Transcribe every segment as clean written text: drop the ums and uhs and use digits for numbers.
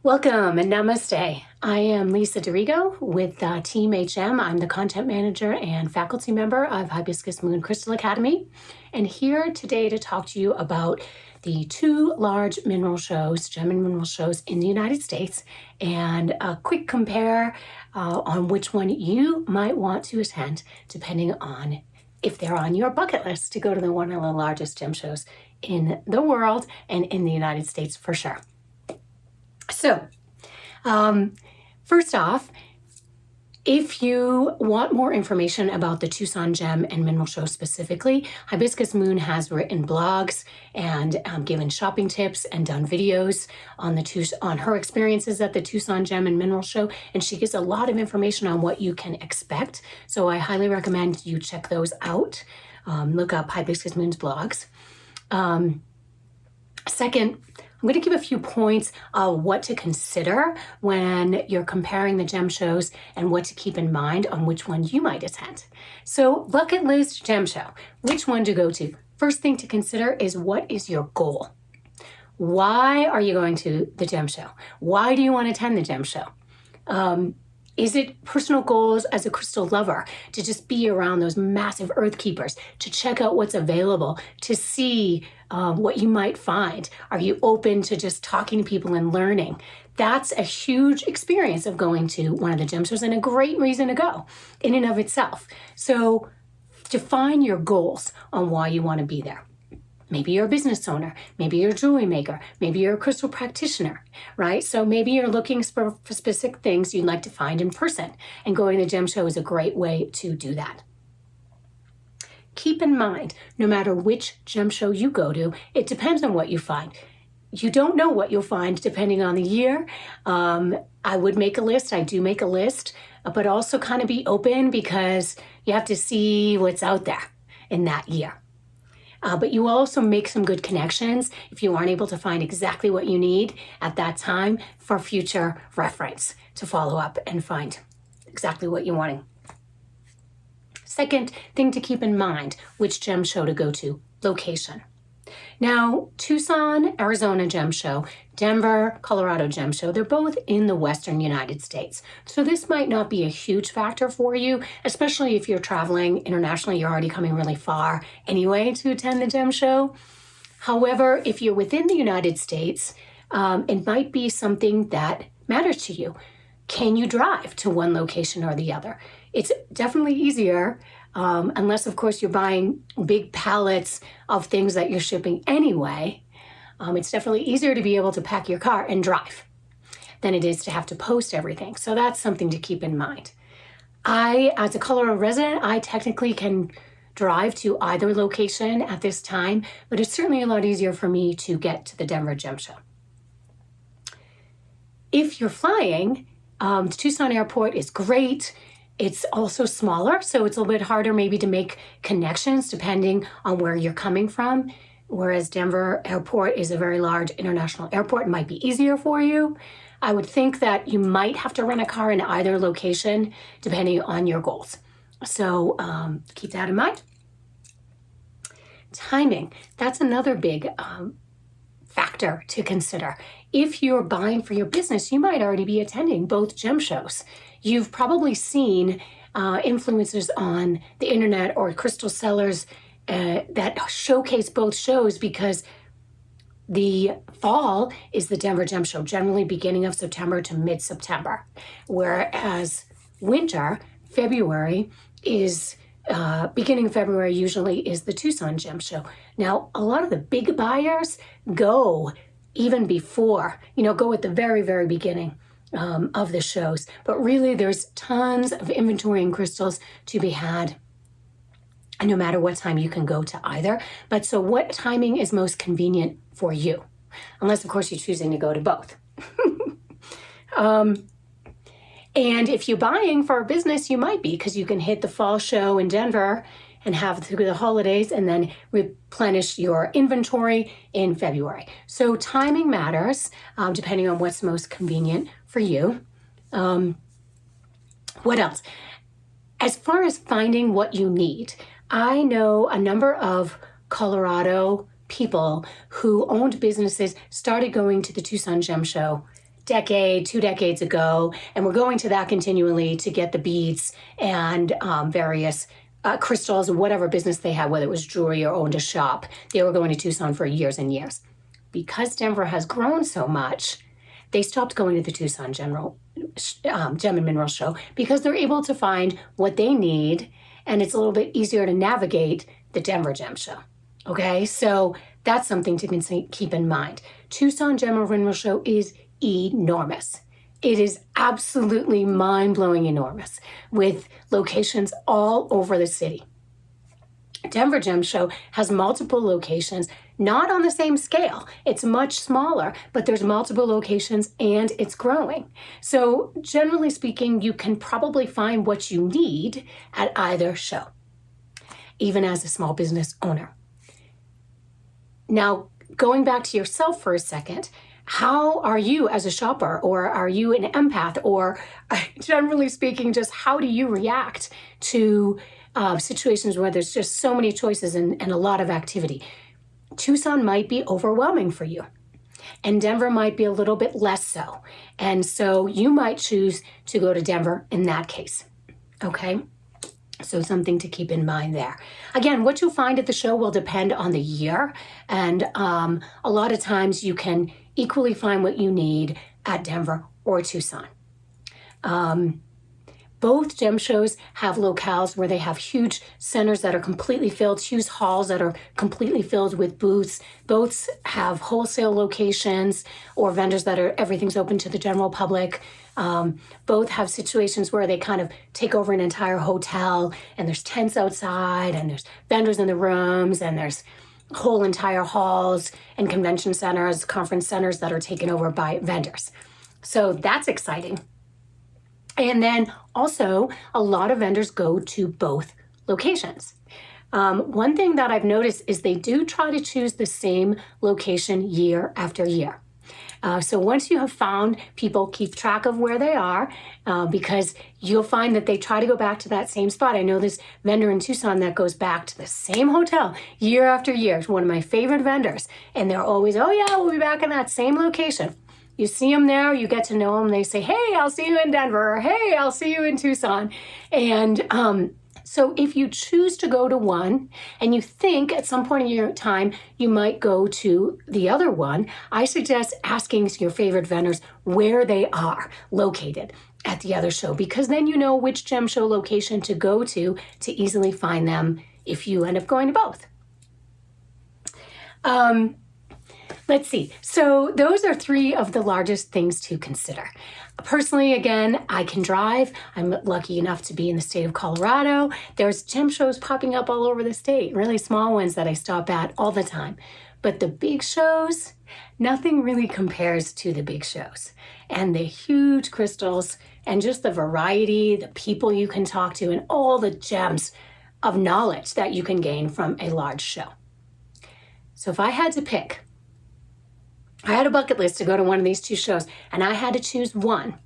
Welcome and namaste. I am Lisa Dorigo with Team HM. I'm the content manager and faculty member of Hibiscus Moon Crystal Academy, and here today to talk to you about the two large mineral shows, gem and mineral shows in the United States, and a quick compare on which one you might want to attend, depending on if they're on your bucket list to go to one of the largest gem shows in the world and in the United States for sure. So, first off, if you want more information about the Tucson Gem and Mineral Show specifically, Hibiscus Moon has written blogs and given shopping tips and done videos on her experiences at the Tucson Gem and Mineral Show, and she gives a lot of information on what you can expect. So I highly recommend you check those out. Look up Hibiscus Moon's blogs. Second, I'm going to give a few points of what to consider when you're comparing the gem shows and what to keep in mind on which one you might attend. So, bucket list gem show, which one to go to? First thing to consider is, what is your goal? Why are you going to the gem show? Why do you want to attend the gem show? Is it personal goals as a crystal lover to just be around those massive earth keepers, to check out what's available, to see what you might find? Are you open to just talking to people and learning? That's a huge experience of going to one of the gem shows and a great reason to go in and of itself. So define your goals on why you want to be there. Maybe you're a business owner, maybe you're a jewelry maker, maybe you're a crystal practitioner, right? So maybe you're looking for specific things you'd like to find in person, and going to the gem show is a great way to do that. Keep in mind, no matter which gem show you go to, it depends on what you find. You don't know what you'll find depending on the year. I would make a list, I do make a list, but also kind of be open because you have to see what's out there in that year. But you will also make some good connections if you aren't able to find exactly what you need at that time for future reference to follow up and find exactly what you're wanting. Second thing to keep in mind, which gem show to go to, location. Now, Tucson, Arizona Gem Show, Denver, Colorado Gem Show, they're both in the Western United States. So this might not be a huge factor for you, especially if you're traveling internationally. You're already coming really far anyway to attend the Gem Show. However, if you're within the United States, it might be something that matters to you. Can you drive to one location or the other? It's definitely easier, unless, of course, you're buying big pallets of things that you're shipping anyway. It's definitely easier to be able to pack your car and drive than it is to have to post everything. So that's something to keep in mind. As a Colorado resident, I technically can drive to either location at this time, but it's certainly a lot easier for me to get to the Denver Gem Show. If you're flying, Tucson Airport is great. It's also smaller, so it's a little bit harder maybe to make connections depending on where you're coming from. Whereas Denver Airport is a very large international airport, it might be easier for you. I would think that you might have to rent a car in either location depending on your goals. So keep that in mind. Timing, that's another big factor to consider. If you're buying for your business, you might already be attending both gem shows. You've probably seen influencers on the internet or crystal sellers that showcase both shows, because the fall is the Denver Gem Show, generally beginning of September to mid-September, whereas winter, February, is beginning of February usually is the Tucson Gem Show. Now, a lot of the big buyers go even before, go at the very, very beginning of the shows. But really, there's tons of inventory and crystals to be had, and no matter what time you can go to either. But so what timing is most convenient for you? Unless, of course, you're choosing to go to both. And if you're buying for a business, you might be, because you can hit the fall show in Denver and have through the holidays and then replenish your inventory in February. So timing matters, depending on what's most convenient for you. What else? As far as finding what you need, I know a number of Colorado people who owned businesses started going to the Tucson Gem Show decade, 2 decades ago, and were going to that continually to get the beads and various crystals or whatever business they had, whether it was jewelry or owned a shop. They were going to Tucson for years and years. Because Denver has grown so much, they stopped going to the Tucson Gem and Mineral Show because they're able to find what they need, and it's a little bit easier to navigate the Denver Gem Show. Okay, so that's something to keep in mind. Tucson Gem and Mineral Show is enormous. It is absolutely mind-blowing enormous, with locations all over the city. Denver Gem Show has multiple locations, not on the same scale. It's much smaller, but there's multiple locations and it's growing. So generally speaking, you can probably find what you need at either show, even as a small business owner. Now, going back to yourself for a second, how are you as a shopper, or are you an empath, or generally speaking, just how do you react to situations where there's just so many choices and a lot of activity? Tucson might be overwhelming for you, and Denver might be a little bit less so. And so you might choose to go to Denver in that case, okay? So something to keep in mind there. Again, what you'll find at the show will depend on the year, and a lot of times you can equally find what you need at Denver or Tucson. Both gem shows have locales where they have huge centers that are completely filled, huge halls that are completely filled with booths. Both have wholesale locations or vendors that are, everything's open to the general public. Both have situations where they kind of take over an entire hotel, and there's tents outside, and there's vendors in the rooms, and there's whole entire halls and convention centers, conference centers that are taken over by vendors. So that's exciting. And then also, a lot of vendors go to both locations. One thing that I've noticed is they do try to choose the same location year after year. So once you have found, people keep track of where they are, because you'll find that they try to go back to that same spot. I know this vendor in Tucson that goes back to the same hotel year after year. It's one of my favorite vendors. And they're always, oh yeah, we'll be back in that same location. You see them there, you get to know them. They say, hey, I'll see you in Denver, or hey, I'll see you in Tucson. And so if you choose to go to one and you think at some point in your time you might go to the other one, I suggest asking your favorite vendors where they are located at the other show, because then you know which gem show location to go to easily find them if you end up going to both. Let's see. So those are 3 of the largest things to consider. Personally, again, I can drive. I'm lucky enough to be in the state of Colorado. There's gem shows popping up all over the state, really small ones that I stop at all the time. But the big shows, nothing really compares to the big shows. And the huge crystals and just the variety, the people you can talk to, and all the gems of knowledge that you can gain from a large show. So if I had to pick, I had a bucket list to go to one of these 2 shows, and I had to choose one.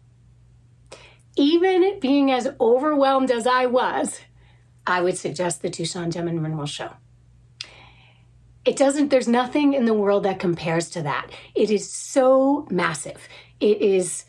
Even being as overwhelmed as I was, I would suggest the Tucson Gem and Mineral Show. There's nothing in the world that compares to that. It is so massive. It is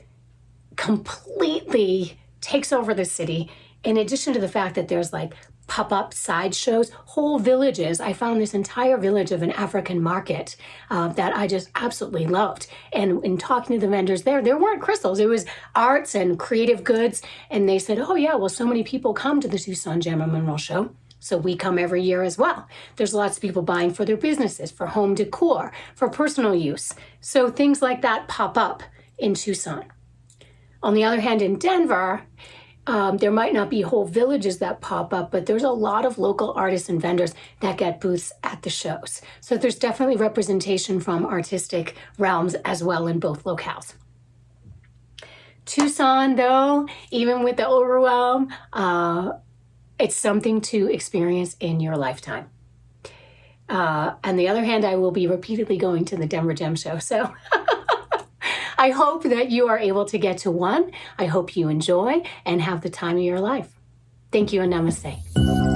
completely takes over the city. In addition to the fact that there's like pop-up side shows, whole villages. I found this entire village of an African market that I just absolutely loved. And in talking to the vendors there weren't crystals. It was arts and creative goods. And they said, oh yeah, well, so many people come to the Tucson Gem and Mineral Show, so we come every year as well. There's lots of people buying for their businesses, for home decor, for personal use. So things like that pop up in Tucson. On the other hand, in Denver, there might not be whole villages that pop up, but there's a lot of local artists and vendors that get booths at the shows. So there's definitely representation from artistic realms as well in both locales. Tucson, though, even with the overwhelm, it's something to experience in your lifetime. On the other hand, I will be repeatedly going to the Denver Gem Show, so I hope that you are able to get to one. I hope you enjoy and have the time of your life. Thank you and namaste.